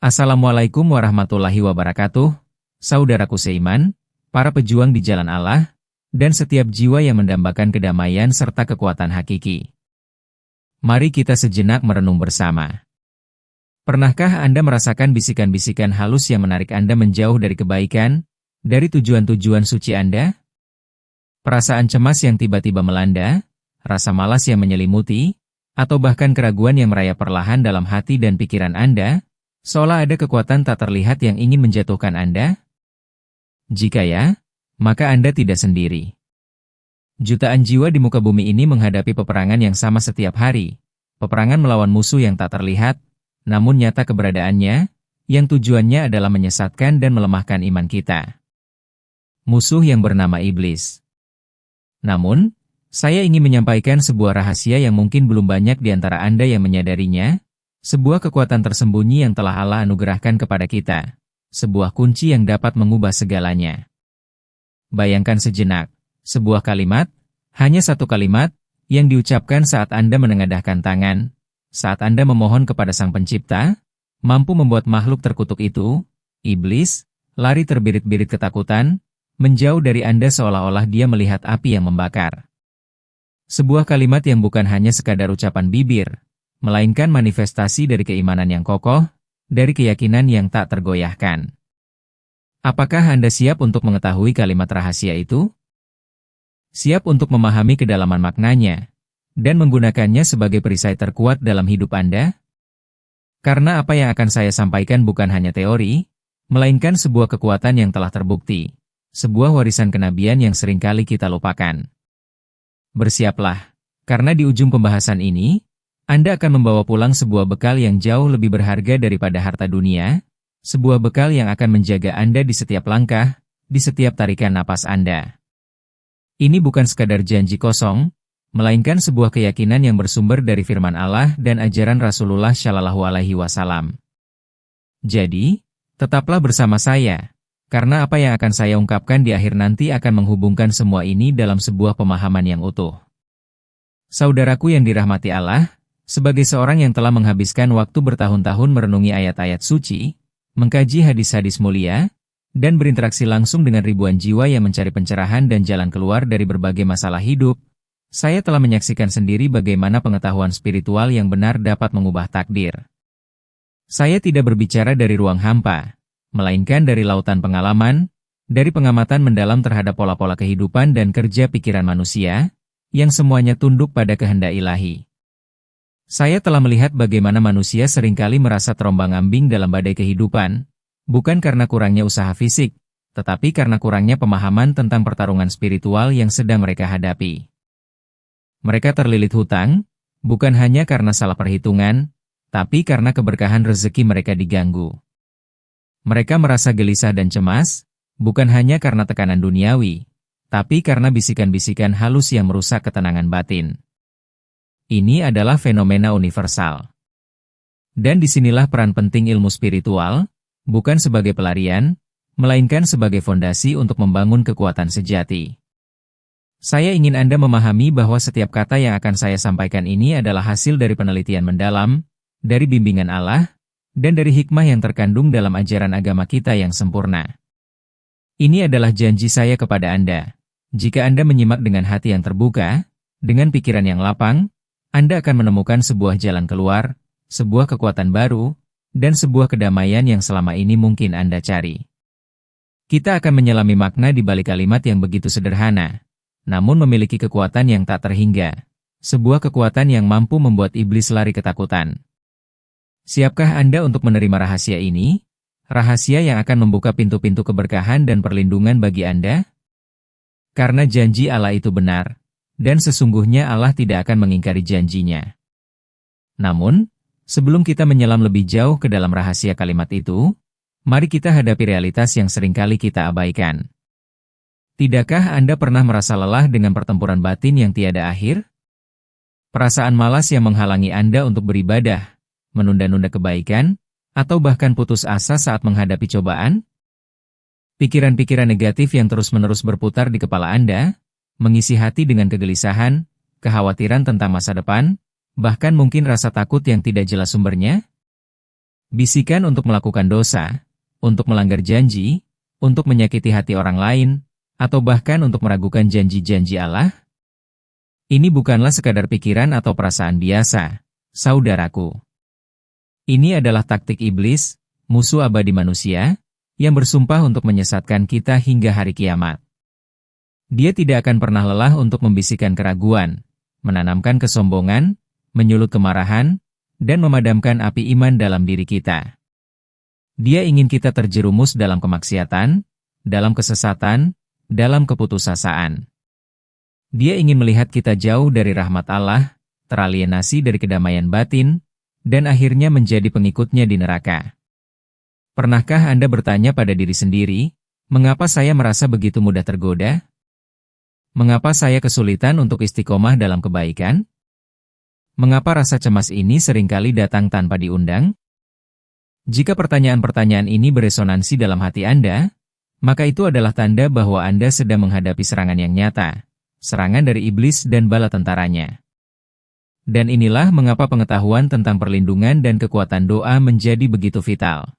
Assalamualaikum warahmatullahi wabarakatuh, saudaraku seiman, para pejuang di jalan Allah, dan setiap jiwa yang mendambakan kedamaian serta kekuatan hakiki. Mari kita sejenak merenung bersama. Pernahkah Anda merasakan bisikan-bisikan halus yang menarik Anda menjauh dari kebaikan, dari tujuan-tujuan suci Anda? Perasaan cemas yang tiba-tiba melanda, rasa malas yang menyelimuti, atau bahkan keraguan yang merayap perlahan dalam hati dan pikiran Anda? Seolah ada kekuatan tak terlihat yang ingin menjatuhkan Anda? Jika ya, maka Anda tidak sendiri. Jutaan jiwa di muka bumi ini menghadapi peperangan yang sama setiap hari. Peperangan melawan musuh yang tak terlihat, namun nyata keberadaannya, yang tujuannya adalah menyesatkan dan melemahkan iman kita. Musuh yang bernama iblis. Namun, saya ingin menyampaikan sebuah rahasia yang mungkin belum banyak di antara Anda yang menyadarinya. Sebuah kekuatan tersembunyi yang telah Allah anugerahkan kepada kita. Sebuah kunci yang dapat mengubah segalanya. Bayangkan sejenak, sebuah kalimat, hanya satu kalimat, yang diucapkan saat Anda menengadahkan tangan, saat Anda memohon kepada Sang Pencipta, mampu membuat makhluk terkutuk itu, iblis, lari terbirit-birit ketakutan, menjauh dari Anda seolah-olah dia melihat api yang membakar. Sebuah kalimat yang bukan hanya sekadar ucapan bibir, melainkan manifestasi dari keimanan yang kokoh, dari keyakinan yang tak tergoyahkan. Apakah Anda siap untuk mengetahui kalimat rahasia itu? Siap untuk memahami kedalaman maknanya, dan menggunakannya sebagai perisai terkuat dalam hidup Anda? Karena apa yang akan saya sampaikan bukan hanya teori, melainkan sebuah kekuatan yang telah terbukti, sebuah warisan kenabian yang seringkali kita lupakan. Bersiaplah, karena di ujung pembahasan ini, Anda akan membawa pulang sebuah bekal yang jauh lebih berharga daripada harta dunia, sebuah bekal yang akan menjaga Anda di setiap langkah, di setiap tarikan napas Anda. Ini bukan sekadar janji kosong, melainkan sebuah keyakinan yang bersumber dari firman Allah dan ajaran Rasulullah Shallallahu Alaihi Wasallam. Jadi, tetaplah bersama saya, karena apa yang akan saya ungkapkan di akhir nanti akan menghubungkan semua ini dalam sebuah pemahaman yang utuh. Saudaraku yang dirahmati Allah, sebagai seorang yang telah menghabiskan waktu bertahun-tahun merenungi ayat-ayat suci, mengkaji hadis-hadis mulia, dan berinteraksi langsung dengan ribuan jiwa yang mencari pencerahan dan jalan keluar dari berbagai masalah hidup, saya telah menyaksikan sendiri bagaimana pengetahuan spiritual yang benar dapat mengubah takdir. Saya tidak berbicara dari ruang hampa, melainkan dari lautan pengalaman, dari pengamatan mendalam terhadap pola-pola kehidupan dan kerja pikiran manusia, yang semuanya tunduk pada kehendak ilahi. Saya telah melihat bagaimana manusia seringkali merasa terombang-ambing dalam badai kehidupan, bukan karena kurangnya usaha fisik, tetapi karena kurangnya pemahaman tentang pertarungan spiritual yang sedang mereka hadapi. Mereka terlilit hutang, bukan hanya karena salah perhitungan, tapi karena keberkahan rezeki mereka diganggu. Mereka merasa gelisah dan cemas, bukan hanya karena tekanan duniawi, tapi karena bisikan-bisikan halus yang merusak ketenangan batin. Ini adalah fenomena universal. Dan disinilah peran penting ilmu spiritual, bukan sebagai pelarian, melainkan sebagai fondasi untuk membangun kekuatan sejati. Saya ingin Anda memahami bahwa setiap kata yang akan saya sampaikan ini adalah hasil dari penelitian mendalam, dari bimbingan Allah, dan dari hikmah yang terkandung dalam ajaran agama kita yang sempurna. Ini adalah janji saya kepada Anda. Jika Anda menyimak dengan hati yang terbuka, dengan pikiran yang lapang, Anda akan menemukan sebuah jalan keluar, sebuah kekuatan baru, dan sebuah kedamaian yang selama ini mungkin Anda cari. Kita akan menyelami makna di balik kalimat yang begitu sederhana, namun memiliki kekuatan yang tak terhingga, sebuah kekuatan yang mampu membuat iblis lari ketakutan. Siapkah Anda untuk menerima rahasia ini? Rahasia yang akan membuka pintu-pintu keberkahan dan perlindungan bagi Anda? Karena janji Allah itu benar, dan sesungguhnya Allah tidak akan mengingkari janjinya. Namun, sebelum kita menyelam lebih jauh ke dalam rahasia kalimat itu, mari kita hadapi realitas yang seringkali kita abaikan. Tidakkah Anda pernah merasa lelah dengan pertempuran batin yang tiada akhir? Perasaan malas yang menghalangi Anda untuk beribadah, menunda-nunda kebaikan, atau bahkan putus asa saat menghadapi cobaan? Pikiran-pikiran negatif yang terus-menerus berputar di kepala Anda, mengisi hati dengan kegelisahan, kekhawatiran tentang masa depan, bahkan mungkin rasa takut yang tidak jelas sumbernya? Bisikan untuk melakukan dosa, untuk melanggar janji, untuk menyakiti hati orang lain, atau bahkan untuk meragukan janji-janji Allah? Ini bukanlah sekadar pikiran atau perasaan biasa, saudaraku. Ini adalah taktik iblis, musuh abadi manusia, yang bersumpah untuk menyesatkan kita hingga hari kiamat. Dia tidak akan pernah lelah untuk membisikkan keraguan, menanamkan kesombongan, menyulut kemarahan, dan memadamkan api iman dalam diri kita. Dia ingin kita terjerumus dalam kemaksiatan, dalam kesesatan, dalam keputusasaan. Dia ingin melihat kita jauh dari rahmat Allah, teralienasi dari kedamaian batin, dan akhirnya menjadi pengikutnya di neraka. Pernahkah Anda bertanya pada diri sendiri, mengapa saya merasa begitu mudah tergoda? Mengapa saya kesulitan untuk istiqomah dalam kebaikan? Mengapa rasa cemas ini seringkali datang tanpa diundang? Jika pertanyaan-pertanyaan ini beresonansi dalam hati Anda, maka itu adalah tanda bahwa Anda sedang menghadapi serangan yang nyata, serangan dari iblis dan bala tentaranya. Dan inilah mengapa pengetahuan tentang perlindungan dan kekuatan doa menjadi begitu vital.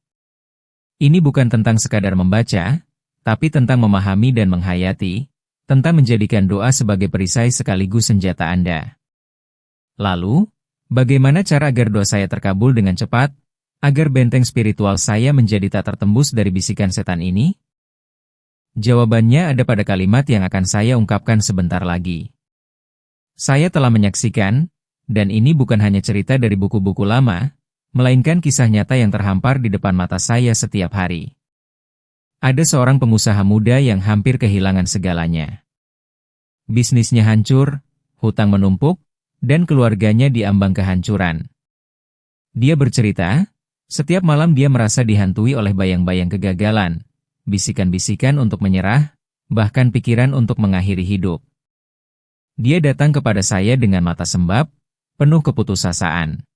Ini bukan tentang sekadar membaca, tapi tentang memahami dan menghayati, tentang menjadikan doa sebagai perisai sekaligus senjata Anda. Lalu, bagaimana cara agar doa saya terkabul dengan cepat, agar benteng spiritual saya menjadi tak tertembus dari bisikan setan ini? Jawabannya ada pada kalimat yang akan saya ungkapkan sebentar lagi. Saya telah menyaksikan, dan ini bukan hanya cerita dari buku-buku lama, melainkan kisah nyata yang terhampar di depan mata saya setiap hari. Ada seorang pengusaha muda yang hampir kehilangan segalanya. Bisnisnya hancur, hutang menumpuk, dan keluarganya diambang kehancuran. Dia bercerita, setiap malam dia merasa dihantui oleh bayang-bayang kegagalan, bisikan-bisikan untuk menyerah, bahkan pikiran untuk mengakhiri hidup. Dia datang kepada saya dengan mata sembab, penuh keputusasaan.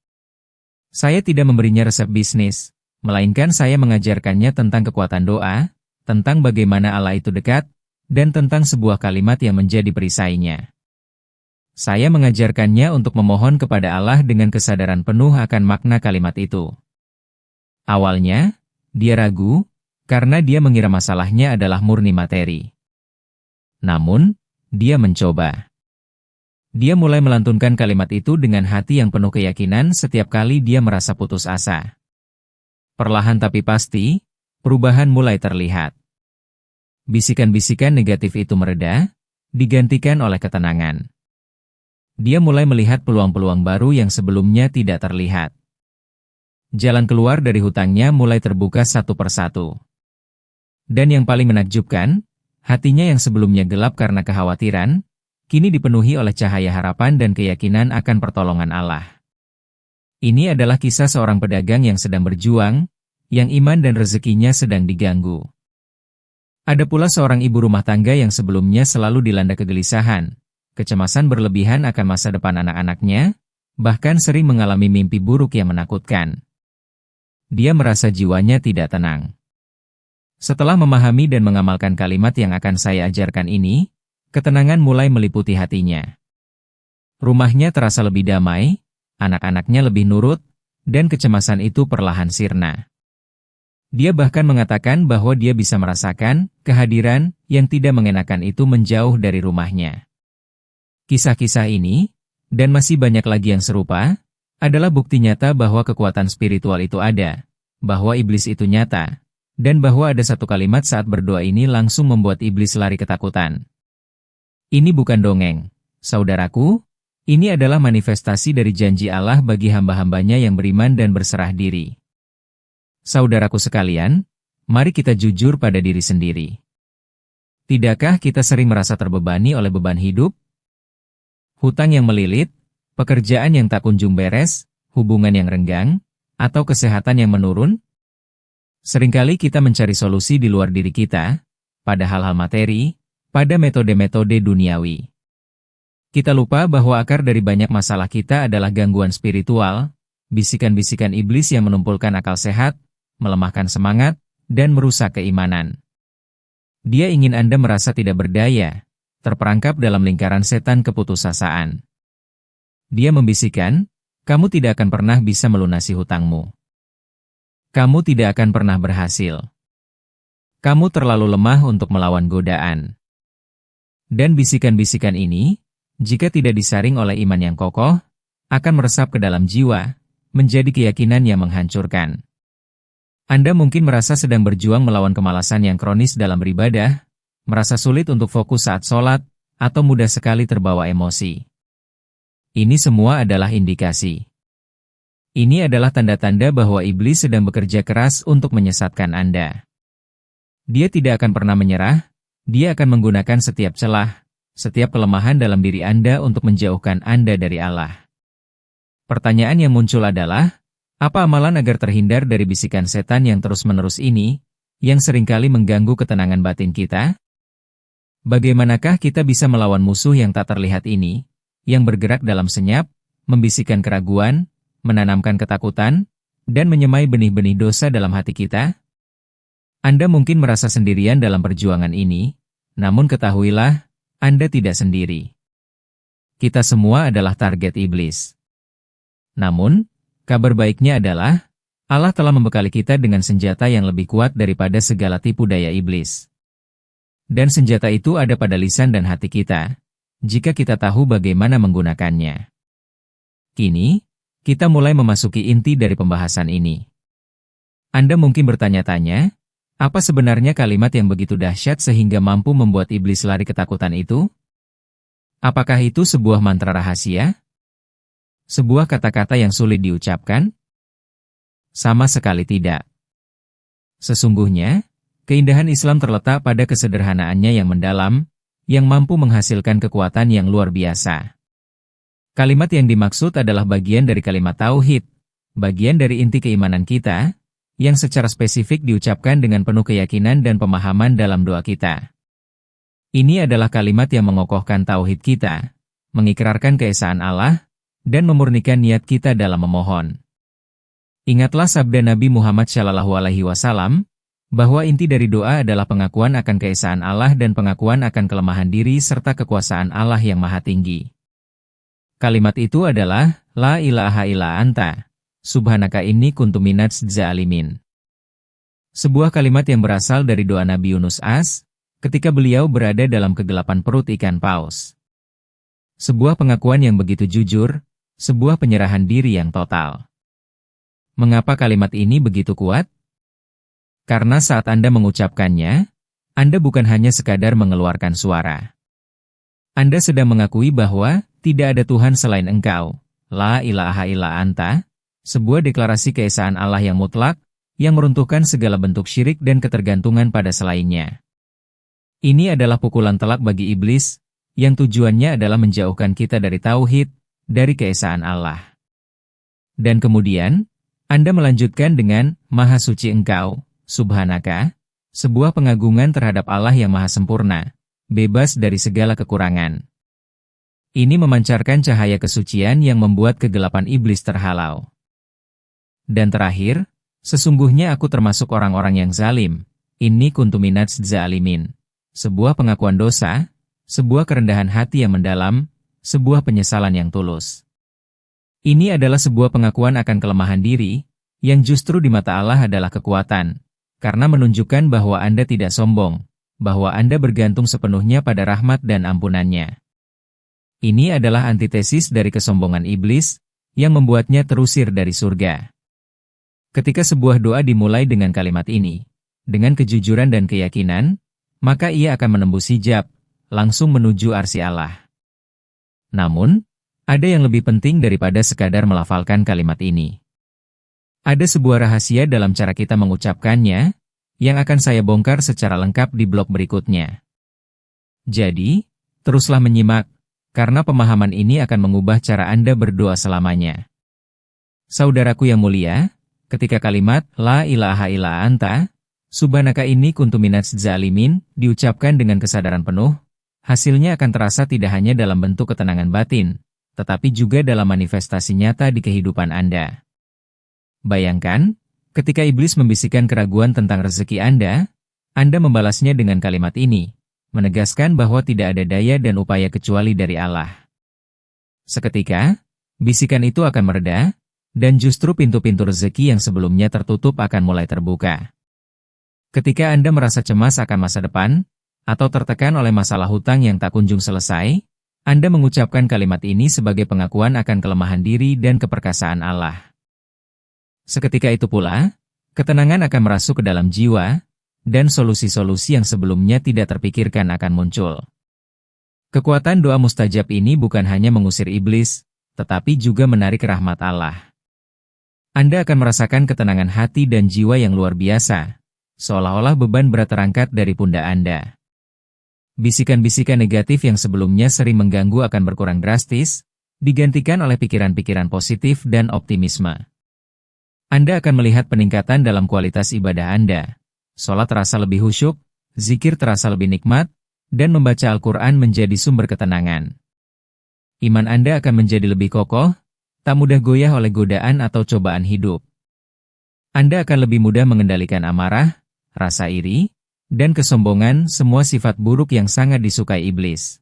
Saya tidak memberinya resep bisnis, melainkan saya mengajarkannya tentang kekuatan doa, tentang bagaimana Allah itu dekat, dan tentang sebuah kalimat yang menjadi perisainya. Saya mengajarkannya untuk memohon kepada Allah dengan kesadaran penuh akan makna kalimat itu. Awalnya, dia ragu, karena dia mengira masalahnya adalah murni materi. Namun, dia mencoba. Dia mulai melantunkan kalimat itu dengan hati yang penuh keyakinan setiap kali dia merasa putus asa. Perlahan tapi pasti, perubahan mulai terlihat. Bisikan-bisikan negatif itu mereda, digantikan oleh ketenangan. Dia mulai melihat peluang-peluang baru yang sebelumnya tidak terlihat. Jalan keluar dari hutangnya mulai terbuka satu persatu. Dan yang paling menakjubkan, hatinya yang sebelumnya gelap karena kekhawatiran, kini dipenuhi oleh cahaya harapan dan keyakinan akan pertolongan Allah. Ini adalah kisah seorang pedagang yang sedang berjuang, yang iman dan rezekinya sedang diganggu. Ada pula seorang ibu rumah tangga yang sebelumnya selalu dilanda kegelisahan, kecemasan berlebihan akan masa depan anak-anaknya, bahkan sering mengalami mimpi buruk yang menakutkan. Dia merasa jiwanya tidak tenang. Setelah memahami dan mengamalkan kalimat yang akan saya ajarkan ini, ketenangan mulai meliputi hatinya. Rumahnya terasa lebih damai, anak-anaknya lebih nurut, dan kecemasan itu perlahan sirna. Dia bahkan mengatakan bahwa dia bisa merasakan kehadiran yang tidak mengenakan itu menjauh dari rumahnya. Kisah-kisah ini, dan masih banyak lagi yang serupa, adalah bukti nyata bahwa kekuatan spiritual itu ada, bahwa iblis itu nyata, dan bahwa ada satu kalimat saat berdoa ini langsung membuat iblis lari ketakutan. Ini bukan dongeng, saudaraku, ini adalah manifestasi dari janji Allah bagi hamba-hambanya yang beriman dan berserah diri. Saudaraku sekalian, mari kita jujur pada diri sendiri. Tidakkah kita sering merasa terbebani oleh beban hidup? Hutang yang melilit, pekerjaan yang tak kunjung beres, hubungan yang renggang, atau kesehatan yang menurun? Seringkali kita mencari solusi di luar diri kita, pada hal-hal materi, pada metode-metode duniawi. Kita lupa bahwa akar dari banyak masalah kita adalah gangguan spiritual, bisikan-bisikan iblis yang menumpulkan akal sehat, melemahkan semangat, dan merusak keimanan. Dia ingin Anda merasa tidak berdaya, terperangkap dalam lingkaran setan keputusasaan. Dia membisikkan, kamu tidak akan pernah bisa melunasi hutangmu. Kamu tidak akan pernah berhasil. Kamu terlalu lemah untuk melawan godaan. Dan bisikan-bisikan ini, jika tidak disaring oleh iman yang kokoh, akan meresap ke dalam jiwa, menjadi keyakinan yang menghancurkan. Anda mungkin merasa sedang berjuang melawan kemalasan yang kronis dalam beribadah, merasa sulit untuk fokus saat sholat, atau mudah sekali terbawa emosi. Ini semua adalah indikasi. Ini adalah tanda-tanda bahwa iblis sedang bekerja keras untuk menyesatkan Anda. Dia tidak akan pernah menyerah, dia akan menggunakan setiap celah, setiap kelemahan dalam diri Anda untuk menjauhkan Anda dari Allah. Pertanyaan yang muncul adalah, apa amalan agar terhindar dari bisikan setan yang terus-menerus ini, yang seringkali mengganggu ketenangan batin kita? Bagaimanakah kita bisa melawan musuh yang tak terlihat ini, yang bergerak dalam senyap, membisikkan keraguan, menanamkan ketakutan, dan menyemai benih-benih dosa dalam hati kita? Anda mungkin merasa sendirian dalam perjuangan ini, namun ketahuilah, Anda tidak sendiri. Kita semua adalah target iblis. Namun, kabar baiknya adalah, Allah telah membekali kita dengan senjata yang lebih kuat daripada segala tipu daya iblis. Dan senjata itu ada pada lisan dan hati kita, jika kita tahu bagaimana menggunakannya. Kini, kita mulai memasuki inti dari pembahasan ini. Anda mungkin bertanya-tanya, apa sebenarnya kalimat yang begitu dahsyat sehingga mampu membuat iblis lari ketakutan itu? Apakah itu sebuah mantra rahasia? Sebuah kata-kata yang sulit diucapkan? Sama sekali tidak. Sesungguhnya, keindahan Islam terletak pada kesederhanaannya yang mendalam, yang mampu menghasilkan kekuatan yang luar biasa. Kalimat yang dimaksud adalah bagian dari kalimat tauhid, bagian dari inti keimanan kita, yang secara spesifik diucapkan dengan penuh keyakinan dan pemahaman dalam doa kita. Ini adalah kalimat yang mengokohkan tauhid kita, mengikrarkan keesaan Allah, dan memurnikan niat kita dalam memohon. Ingatlah sabda Nabi Muhammad SAW, bahwa inti dari doa adalah pengakuan akan keesaan Allah dan pengakuan akan kelemahan diri serta kekuasaan Allah yang maha tinggi. Kalimat itu adalah, La ilaha illa anta, subhanaka inni kuntu minadz zalimin. Sebuah kalimat yang berasal dari doa Nabi Yunus AS, ketika beliau berada dalam kegelapan perut ikan paus. Sebuah pengakuan yang begitu jujur, sebuah penyerahan diri yang total. Mengapa kalimat ini begitu kuat? Karena saat Anda mengucapkannya, Anda bukan hanya sekadar mengeluarkan suara. Anda sedang mengakui bahwa tidak ada Tuhan selain Engkau, La ilaha illa anta, sebuah deklarasi keesaan Allah yang mutlak, yang meruntuhkan segala bentuk syirik dan ketergantungan pada selainnya. Ini adalah pukulan telak bagi iblis, yang tujuannya adalah menjauhkan kita dari tauhid, dari keesaan Allah. Dan kemudian, Anda melanjutkan dengan, Maha Suci Engkau, Subhanaka, sebuah pengagungan terhadap Allah yang maha sempurna, bebas dari segala kekurangan. Ini memancarkan cahaya kesucian yang membuat kegelapan iblis terhalau. Dan terakhir, sesungguhnya aku termasuk orang-orang yang zalim, inni kuntu minadz zalimin. Sebuah pengakuan dosa, sebuah kerendahan hati yang mendalam, sebuah penyesalan yang tulus. Ini adalah sebuah pengakuan akan kelemahan diri, yang justru di mata Allah adalah kekuatan, karena menunjukkan bahwa Anda tidak sombong, bahwa Anda bergantung sepenuhnya pada rahmat dan ampunannya. Ini adalah antitesis dari kesombongan iblis, yang membuatnya terusir dari surga. Ketika sebuah doa dimulai dengan kalimat ini, dengan kejujuran dan keyakinan, maka ia akan menembus hijab, langsung menuju arsy Allah. Namun, ada yang lebih penting daripada sekadar melafalkan kalimat ini. Ada sebuah rahasia dalam cara kita mengucapkannya, yang akan saya bongkar secara lengkap di blog berikutnya. Jadi, teruslah menyimak, karena pemahaman ini akan mengubah cara Anda berdoa selamanya. Saudaraku yang mulia, ketika kalimat La ilaha illa anta, subhanaka inni kuntu minadz zalimin diucapkan dengan kesadaran penuh, hasilnya akan terasa tidak hanya dalam bentuk ketenangan batin, tetapi juga dalam manifestasi nyata di kehidupan Anda. Bayangkan, ketika iblis membisikkan keraguan tentang rezeki Anda membalasnya dengan kalimat ini, menegaskan bahwa tidak ada daya dan upaya kecuali dari Allah. Seketika, bisikan itu akan mereda, dan justru pintu-pintu rezeki yang sebelumnya tertutup akan mulai terbuka. Ketika Anda merasa cemas akan masa depan, atau tertekan oleh masalah hutang yang tak kunjung selesai, Anda mengucapkan kalimat ini sebagai pengakuan akan kelemahan diri dan keperkasaan Allah. Seketika itu pula, ketenangan akan merasuk ke dalam jiwa, dan solusi-solusi yang sebelumnya tidak terpikirkan akan muncul. Kekuatan doa mustajab ini bukan hanya mengusir iblis, tetapi juga menarik rahmat Allah. Anda akan merasakan ketenangan hati dan jiwa yang luar biasa, seolah-olah beban berat terangkat dari pundak Anda. Bisikan-bisikan negatif yang sebelumnya sering mengganggu akan berkurang drastis, digantikan oleh pikiran-pikiran positif dan optimisme. Anda akan melihat peningkatan dalam kualitas ibadah Anda. Sholat terasa lebih khusyuk, zikir terasa lebih nikmat, dan membaca Al-Quran menjadi sumber ketenangan. Iman Anda akan menjadi lebih kokoh, tak mudah goyah oleh godaan atau cobaan hidup. Anda akan lebih mudah mengendalikan amarah, rasa iri, dan kesombongan, semua sifat buruk yang sangat disukai iblis.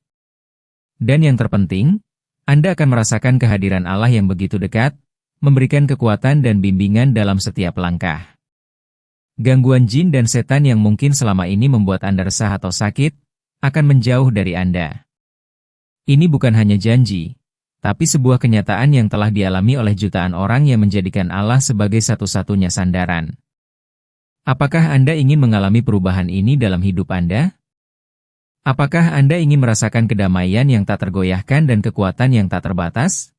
Dan yang terpenting, Anda akan merasakan kehadiran Allah yang begitu dekat, memberikan kekuatan dan bimbingan dalam setiap langkah. Gangguan jin dan setan yang mungkin selama ini membuat Anda resah atau sakit, akan menjauh dari Anda. Ini bukan hanya janji, tapi sebuah kenyataan yang telah dialami oleh jutaan orang yang menjadikan Allah sebagai satu-satunya sandaran. Apakah Anda ingin mengalami perubahan ini dalam hidup Anda? Apakah Anda ingin merasakan kedamaian yang tak tergoyahkan dan kekuatan yang tak terbatas?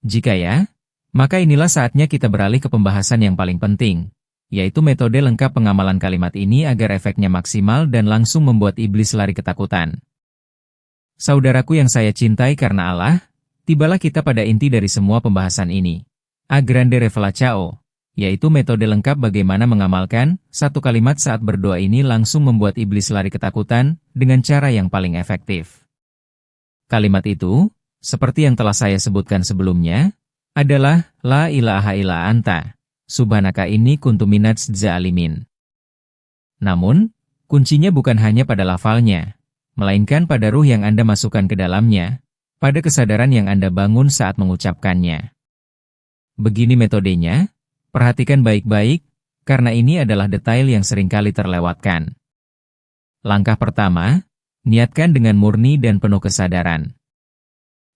Jika ya, maka inilah saatnya kita beralih ke pembahasan yang paling penting, yaitu metode lengkap pengamalan kalimat ini agar efeknya maksimal dan langsung membuat iblis lari ketakutan. Saudaraku yang saya cintai karena Allah, tibalah kita pada inti dari semua pembahasan ini. A grande revelation, yaitu metode lengkap bagaimana mengamalkan satu kalimat saat berdoa ini langsung membuat iblis lari ketakutan dengan cara yang paling efektif. Kalimat itu, seperti yang telah saya sebutkan sebelumnya, adalah La ilaha illa anta, subhanaka inni kuntu minadz zalimin. Namun, kuncinya bukan hanya pada lafalnya, melainkan pada ruh yang Anda masukkan ke dalamnya, pada kesadaran yang Anda bangun saat mengucapkannya. Begini metodenya, perhatikan baik-baik, karena ini adalah detail yang seringkali terlewatkan. Langkah pertama, niatkan dengan murni dan penuh kesadaran.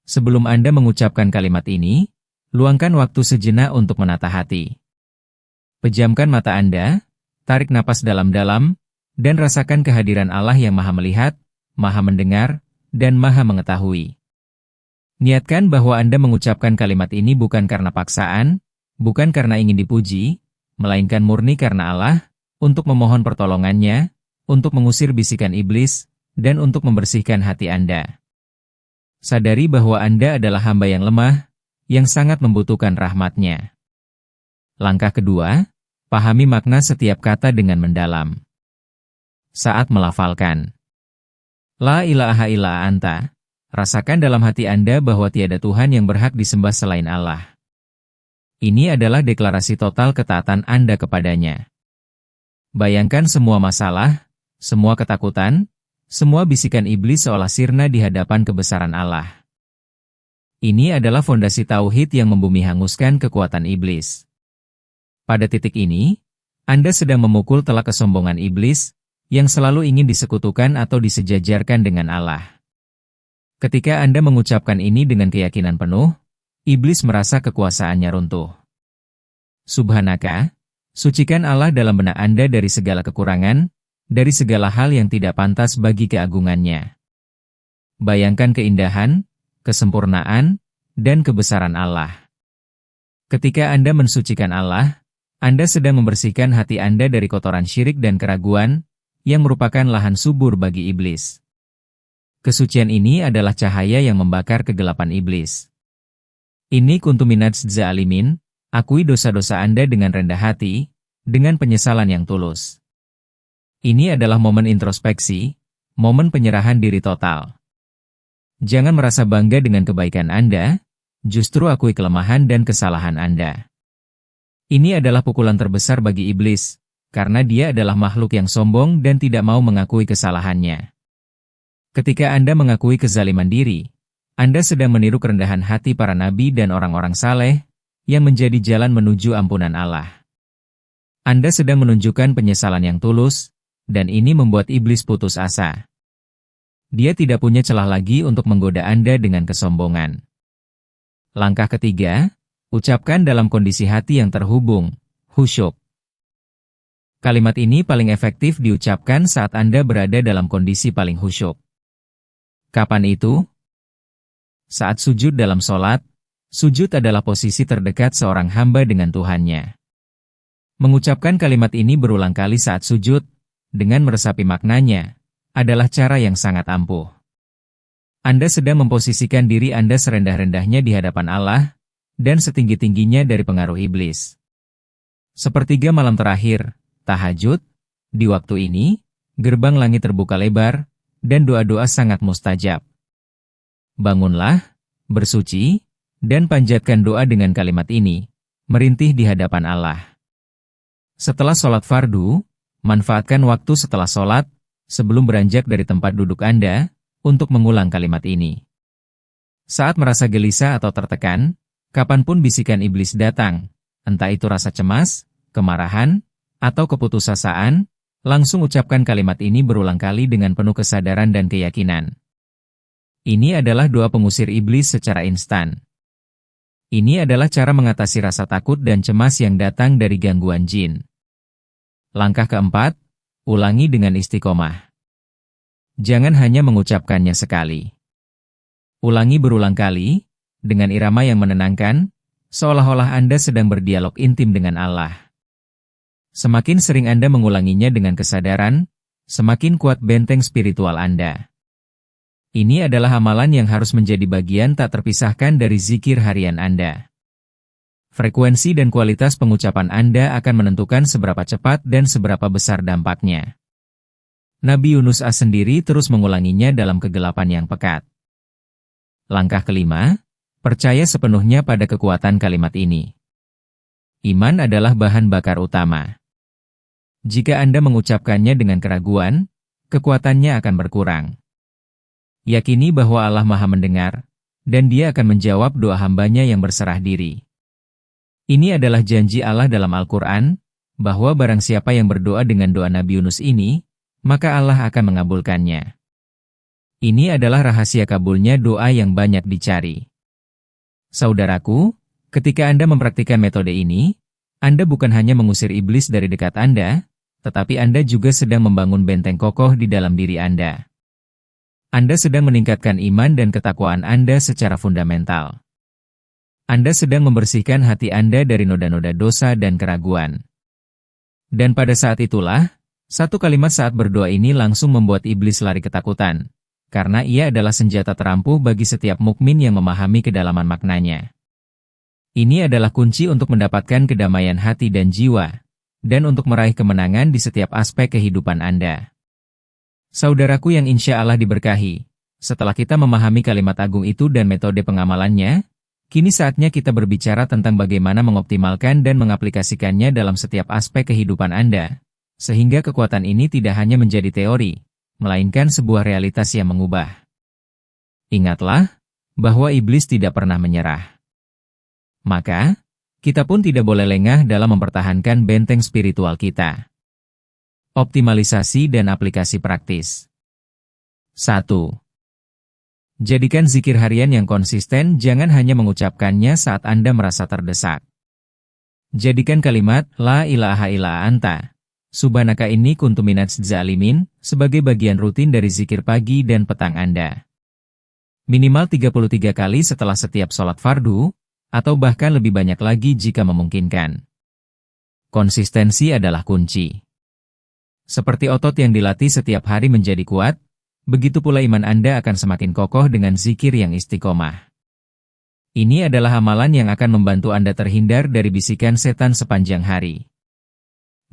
Sebelum Anda mengucapkan kalimat ini, luangkan waktu sejenak untuk menata hati. Pejamkan mata Anda, tarik napas dalam-dalam, dan rasakan kehadiran Allah yang Maha Melihat, Maha Mendengar, dan Maha Mengetahui. Niatkan bahwa Anda mengucapkan kalimat ini bukan karena paksaan, bukan karena ingin dipuji, melainkan murni karena Allah, untuk memohon pertolongannya, untuk mengusir bisikan iblis, dan untuk membersihkan hati Anda. Sadari bahwa Anda adalah hamba yang lemah, yang sangat membutuhkan rahmat-Nya. Langkah kedua, pahami makna setiap kata dengan mendalam. Saat melafalkan La ilaha illa anta, rasakan dalam hati Anda bahwa tiada Tuhan yang berhak disembah selain Allah. Ini adalah deklarasi total ketaatan Anda kepadanya. Bayangkan semua masalah, semua ketakutan, semua bisikan iblis seolah sirna di hadapan kebesaran Allah. Ini adalah fondasi tauhid yang membumi hanguskan kekuatan iblis. Pada titik ini, Anda sedang memukul telak kesombongan iblis, yang selalu ingin disekutukan atau disejajarkan dengan Allah. Ketika Anda mengucapkan ini dengan keyakinan penuh, iblis merasa kekuasaannya runtuh. Subhanaka, sucikan Allah dalam benak Anda dari segala kekurangan, dari segala hal yang tidak pantas bagi keagungannya. Bayangkan keindahan, kesempurnaan, dan kebesaran Allah. Ketika Anda mensucikan Allah, Anda sedang membersihkan hati Anda dari kotoran syirik dan keraguan, yang merupakan lahan subur bagi iblis. Kesucian ini adalah cahaya yang membakar kegelapan iblis. Ini kuntu minadz zalimin, akui dosa-dosa Anda dengan rendah hati, dengan penyesalan yang tulus. Ini adalah momen introspeksi, momen penyerahan diri total. Jangan merasa bangga dengan kebaikan Anda, justru akui kelemahan dan kesalahan Anda. Ini adalah pukulan terbesar bagi iblis, karena dia adalah makhluk yang sombong dan tidak mau mengakui kesalahannya. Ketika Anda mengakui kezaliman diri, Anda sedang meniru kerendahan hati para nabi dan orang-orang saleh, yang menjadi jalan menuju ampunan Allah. Anda sedang menunjukkan penyesalan yang tulus, dan ini membuat iblis putus asa. Dia tidak punya celah lagi untuk menggoda Anda dengan kesombongan. Langkah ketiga, ucapkan dalam kondisi hati yang terhubung, khusyuk. Kalimat ini paling efektif diucapkan saat Anda berada dalam kondisi paling khusyuk. Kapan itu? Saat sujud dalam sholat, sujud adalah posisi terdekat seorang hamba dengan Tuhannya. Mengucapkan kalimat ini berulang kali saat sujud, dengan meresapi maknanya, adalah cara yang sangat ampuh. Anda sedang memposisikan diri Anda serendah-rendahnya di hadapan Allah, dan setinggi-tingginya dari pengaruh iblis. Sepertiga malam terakhir, tahajud, di waktu ini, gerbang langit terbuka lebar, dan doa-doa sangat mustajab. Bangunlah, bersuci, dan panjatkan doa dengan kalimat ini, merintih di hadapan Allah. Setelah sholat fardu, manfaatkan waktu setelah sholat, sebelum beranjak dari tempat duduk Anda, untuk mengulang kalimat ini. Saat merasa gelisah atau tertekan, kapanpun bisikan iblis datang, entah itu rasa cemas, kemarahan, atau keputusasaan, langsung ucapkan kalimat ini berulang kali dengan penuh kesadaran dan keyakinan. Ini adalah doa pengusir iblis secara instan. Ini adalah cara mengatasi rasa takut dan cemas yang datang dari gangguan jin. Langkah keempat, ulangi dengan istiqomah. Jangan hanya mengucapkannya sekali. Ulangi berulang kali, dengan irama yang menenangkan, seolah-olah Anda sedang berdialog intim dengan Allah. Semakin sering Anda mengulanginya dengan kesadaran, semakin kuat benteng spiritual Anda. Ini adalah amalan yang harus menjadi bagian tak terpisahkan dari zikir harian Anda. Frekuensi dan kualitas pengucapan Anda akan menentukan seberapa cepat dan seberapa besar dampaknya. Nabi Yunus A. sendiri terus mengulanginya dalam kegelapan yang pekat. Langkah kelima, percaya sepenuhnya pada kekuatan kalimat ini. Iman adalah bahan bakar utama. Jika Anda mengucapkannya dengan keraguan, kekuatannya akan berkurang. Yakini bahwa Allah Maha Mendengar, dan Dia akan menjawab doa hambanya yang berserah diri. Ini adalah janji Allah dalam Al-Quran, bahwa barang siapa yang berdoa dengan doa Nabi Yunus ini, maka Allah akan mengabulkannya. Ini adalah rahasia kabulnya doa yang banyak dicari. Saudaraku, ketika Anda mempraktikkan metode ini, Anda bukan hanya mengusir iblis dari dekat Anda, tetapi Anda juga sedang membangun benteng kokoh di dalam diri Anda. Anda sedang meningkatkan iman dan ketakwaan Anda secara fundamental. Anda sedang membersihkan hati Anda dari noda-noda dosa dan keraguan. Dan pada saat itulah, satu kalimat saat berdoa ini langsung membuat iblis lari ketakutan, karena ia adalah senjata terampuh bagi setiap mukmin yang memahami kedalaman maknanya. Ini adalah kunci untuk mendapatkan kedamaian hati dan jiwa, dan untuk meraih kemenangan di setiap aspek kehidupan Anda. Saudaraku yang insya Allah diberkahi, setelah kita memahami kalimat agung itu dan metode pengamalannya, kini saatnya kita berbicara tentang bagaimana mengoptimalkan dan mengaplikasikannya dalam setiap aspek kehidupan Anda, sehingga kekuatan ini tidak hanya menjadi teori, melainkan sebuah realitas yang mengubah. Ingatlah, bahwa iblis tidak pernah menyerah. Maka, kita pun tidak boleh lengah dalam mempertahankan benteng spiritual kita. Optimalisasi dan aplikasi praktis. 1. Jadikan zikir harian yang konsisten, jangan hanya mengucapkannya saat Anda merasa terdesak. Jadikan kalimat, La ilaha illa anta, subhanaka inni kuntu minadz zalimin, sebagai bagian rutin dari zikir pagi dan petang Anda. Minimal 33 kali setelah setiap sholat fardu, atau bahkan lebih banyak lagi jika memungkinkan. Konsistensi adalah kunci. Seperti otot yang dilatih setiap hari menjadi kuat, begitu pula iman Anda akan semakin kokoh dengan zikir yang istiqomah. Ini adalah amalan yang akan membantu Anda terhindar dari bisikan setan sepanjang hari.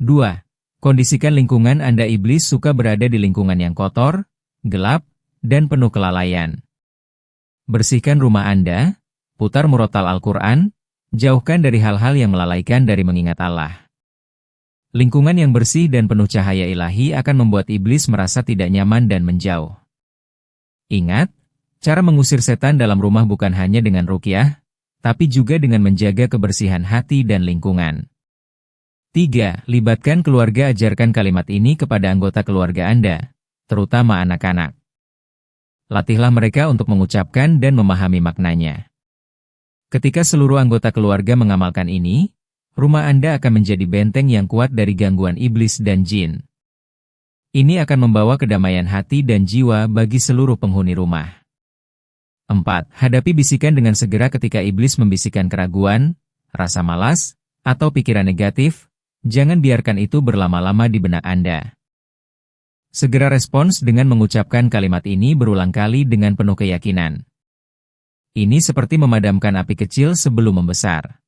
2. Kondisikan lingkungan Anda. Iblis suka berada di lingkungan yang kotor, gelap, dan penuh kelalaian. Bersihkan rumah Anda, putar murotal Al-Quran, jauhkan dari hal-hal yang melalaikan dari mengingat Allah. Lingkungan yang bersih dan penuh cahaya ilahi akan membuat iblis merasa tidak nyaman dan menjauh. Ingat, cara mengusir setan dalam rumah bukan hanya dengan ruqyah, tapi juga dengan menjaga kebersihan hati dan lingkungan. 3. Libatkan keluarga. Ajarkan kalimat ini kepada anggota keluarga Anda, terutama anak-anak. Latihlah mereka untuk mengucapkan dan memahami maknanya. Ketika seluruh anggota keluarga mengamalkan ini, rumah Anda akan menjadi benteng yang kuat dari gangguan iblis dan jin. Ini akan membawa kedamaian hati dan jiwa bagi seluruh penghuni rumah. 4. Hadapi bisikan dengan segera. Ketika iblis membisikkan keraguan, rasa malas, atau pikiran negatif, jangan biarkan itu berlama-lama di benak Anda. Segera respons dengan mengucapkan kalimat ini berulang kali dengan penuh keyakinan. Ini seperti memadamkan api kecil sebelum membesar.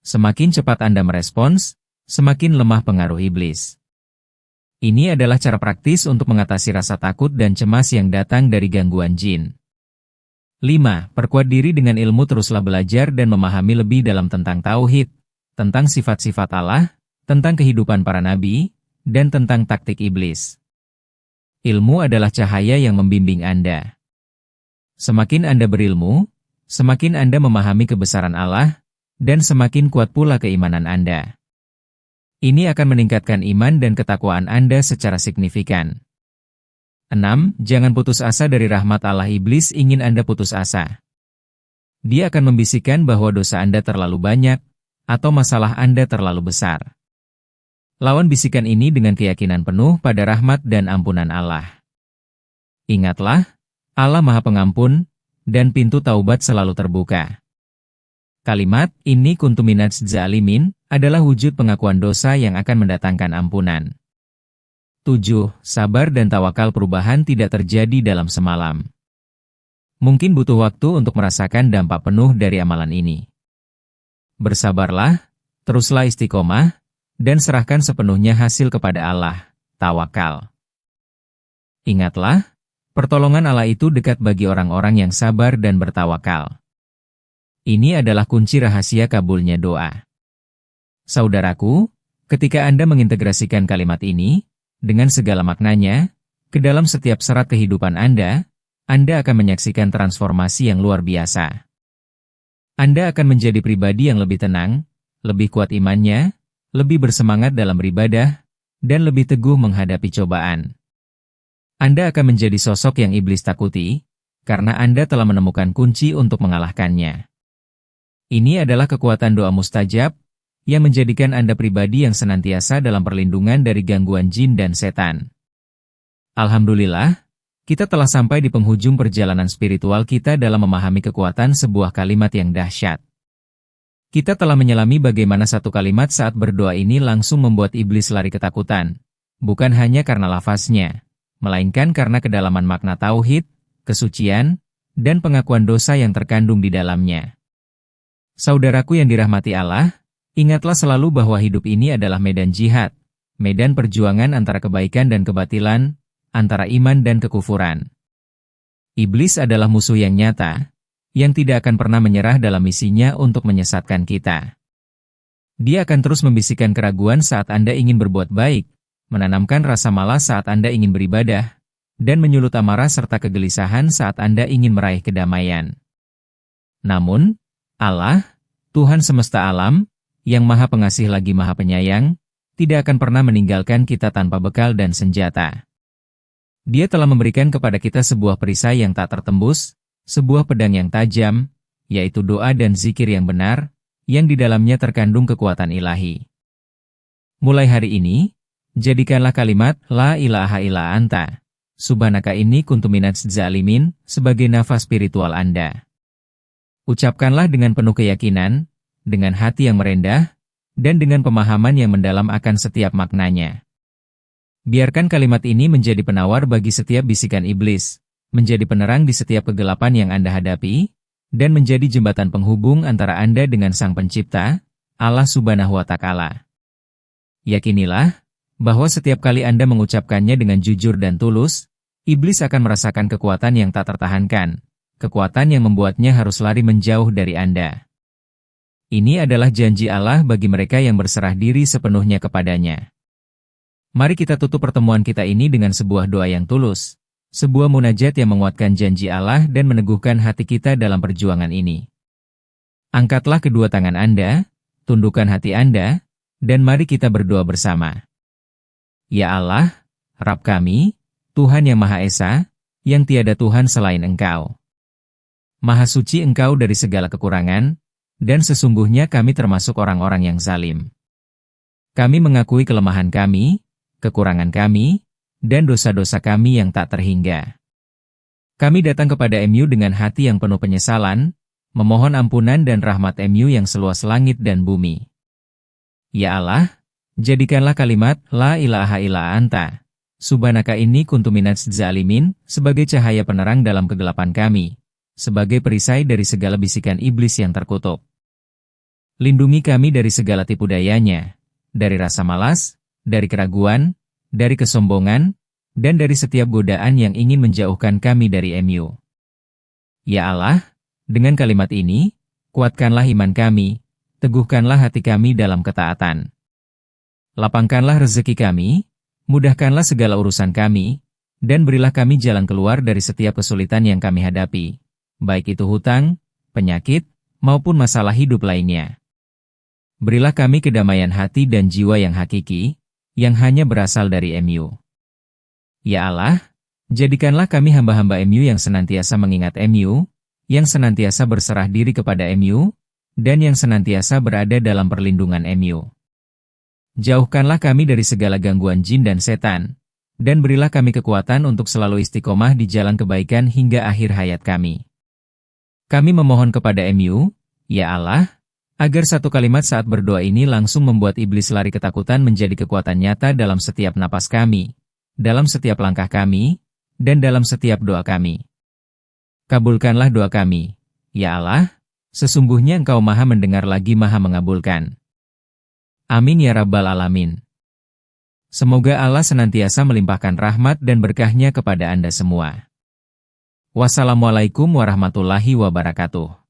Semakin cepat Anda merespons, semakin lemah pengaruh iblis. Ini adalah cara praktis untuk mengatasi rasa takut dan cemas yang datang dari gangguan jin. 5. Perkuat diri dengan ilmu. Teruslah belajar dan memahami lebih dalam tentang tauhid, tentang sifat-sifat Allah, tentang kehidupan para nabi, dan tentang taktik iblis. Ilmu adalah cahaya yang membimbing Anda. Semakin Anda berilmu, semakin Anda memahami kebesaran Allah, dan semakin kuat pula keimanan Anda. Ini akan meningkatkan iman dan ketakwaan Anda secara signifikan. 6. Jangan putus asa dari rahmat Allah. Iblis ingin Anda putus asa. Dia akan membisikkan bahwa dosa Anda terlalu banyak, atau masalah Anda terlalu besar. Lawan bisikan ini dengan keyakinan penuh pada rahmat dan ampunan Allah. Ingatlah, Allah Maha Pengampun, dan pintu taubat selalu terbuka. Kalimat, "Inni kuntu minadz zalimin," adalah wujud pengakuan dosa yang akan mendatangkan ampunan. 7. Sabar dan tawakal. Perubahan tidak terjadi dalam semalam. Mungkin butuh waktu untuk merasakan dampak penuh dari amalan ini. Bersabarlah, teruslah istiqomah, dan serahkan sepenuhnya hasil kepada Allah. Tawakal. Ingatlah, pertolongan Allah itu dekat bagi orang-orang yang sabar dan bertawakal. Ini adalah kunci rahasia kabulnya doa. Saudaraku, ketika Anda mengintegrasikan kalimat ini, dengan segala maknanya, ke dalam setiap serat kehidupan Anda akan menyaksikan transformasi yang luar biasa. Anda akan menjadi pribadi yang lebih tenang, lebih kuat imannya, lebih bersemangat dalam beribadah, dan lebih teguh menghadapi cobaan. Anda akan menjadi sosok yang iblis takuti, karena Anda telah menemukan kunci untuk mengalahkannya. Ini adalah kekuatan doa mustajab, yang menjadikan Anda pribadi yang senantiasa dalam perlindungan dari gangguan jin dan setan. Alhamdulillah, kita telah sampai di penghujung perjalanan spiritual kita dalam memahami kekuatan sebuah kalimat yang dahsyat. Kita telah menyelami bagaimana satu kalimat saat berdoa ini langsung membuat iblis lari ketakutan, bukan hanya karena lafaznya, melainkan karena kedalaman makna tauhid, kesucian, dan pengakuan dosa yang terkandung di dalamnya. Saudaraku yang dirahmati Allah, ingatlah selalu bahwa hidup ini adalah medan jihad, medan perjuangan antara kebaikan dan kebatilan, antara iman dan kekufuran. Iblis adalah musuh yang nyata, yang tidak akan pernah menyerah dalam misinya untuk menyesatkan kita. Dia akan terus membisikkan keraguan saat Anda ingin berbuat baik, menanamkan rasa malas saat Anda ingin beribadah, dan menyulut amarah serta kegelisahan saat Anda ingin meraih kedamaian. Namun, Allah, Tuhan semesta alam, yang Maha Pengasih lagi Maha Penyayang, tidak akan pernah meninggalkan kita tanpa bekal dan senjata. Dia telah memberikan kepada kita sebuah perisai yang tak tertembus, sebuah pedang yang tajam, yaitu doa dan zikir yang benar, yang di dalamnya terkandung kekuatan ilahi. Mulai hari ini, jadikanlah kalimat La ilaha illa anta, subhanaka inni kuntu minadz zalimin sebagai nafas spiritual Anda. Ucapkanlah dengan penuh keyakinan, dengan hati yang merendah, dan dengan pemahaman yang mendalam akan setiap maknanya. Biarkan kalimat ini menjadi penawar bagi setiap bisikan iblis, menjadi penerang di setiap kegelapan yang Anda hadapi, dan menjadi jembatan penghubung antara Anda dengan Sang Pencipta, Allah Subhanahu wa Ta'ala. Yakinilah, bahwa setiap kali Anda mengucapkannya dengan jujur dan tulus, iblis akan merasakan kekuatan yang tak tertahankan, kekuatan yang membuatnya harus lari menjauh dari Anda. Ini adalah janji Allah bagi mereka yang berserah diri sepenuhnya kepadanya. Mari kita tutup pertemuan kita ini dengan sebuah doa yang tulus, sebuah munajat yang menguatkan janji Allah dan meneguhkan hati kita dalam perjuangan ini. Angkatlah kedua tangan Anda, tundukkan hati Anda, dan mari kita berdoa bersama. Ya Allah, Rabb kami, Tuhan yang Maha Esa, yang tiada Tuhan selain Engkau. Maha suci Engkau dari segala kekurangan, dan sesungguhnya kami termasuk orang-orang yang zalim. Kami mengakui kelemahan kami, kekurangan kami, dan dosa-dosa kami yang tak terhingga. Kami datang kepada MU dengan hati yang penuh penyesalan, memohon ampunan dan rahmat MU yang seluas langit dan bumi. Ya Allah, jadikanlah kalimat La ilaha illa anta, subhanaka inni kuntu minadz zalimin sebagai cahaya penerang dalam kegelapan kami, sebagai perisai dari segala bisikan iblis yang terkutuk. Lindungi kami dari segala tipu dayanya, dari rasa malas, dari keraguan, dari kesombongan, dan dari setiap godaan yang ingin menjauhkan kami dari MU. Ya Allah, dengan kalimat ini, kuatkanlah iman kami, teguhkanlah hati kami dalam ketaatan. Lapangkanlah rezeki kami, mudahkanlah segala urusan kami, dan berilah kami jalan keluar dari setiap kesulitan yang kami hadapi, baik itu hutang, penyakit, maupun masalah hidup lainnya. Berilah kami kedamaian hati dan jiwa yang hakiki, yang hanya berasal dari MU. Ya Allah, jadikanlah kami hamba-hamba MU yang senantiasa mengingat MU, yang senantiasa berserah diri kepada MU, dan yang senantiasa berada dalam perlindungan MU. Jauhkanlah kami dari segala gangguan jin dan setan, dan berilah kami kekuatan untuk selalu istiqomah di jalan kebaikan hingga akhir hayat kami. Kami memohon kepada MU, ya Allah, agar satu kalimat saat berdoa ini langsung membuat iblis lari ketakutan menjadi kekuatan nyata dalam setiap napas kami, dalam setiap langkah kami, dan dalam setiap doa kami. Kabulkanlah doa kami, ya Allah, sesungguhnya Engkau Maha mendengar lagi Maha mengabulkan. Amin ya Rabbal Alamin. Semoga Allah senantiasa melimpahkan rahmat dan berkah-Nya kepada Anda semua. Wassalamualaikum warahmatullahi wabarakatuh.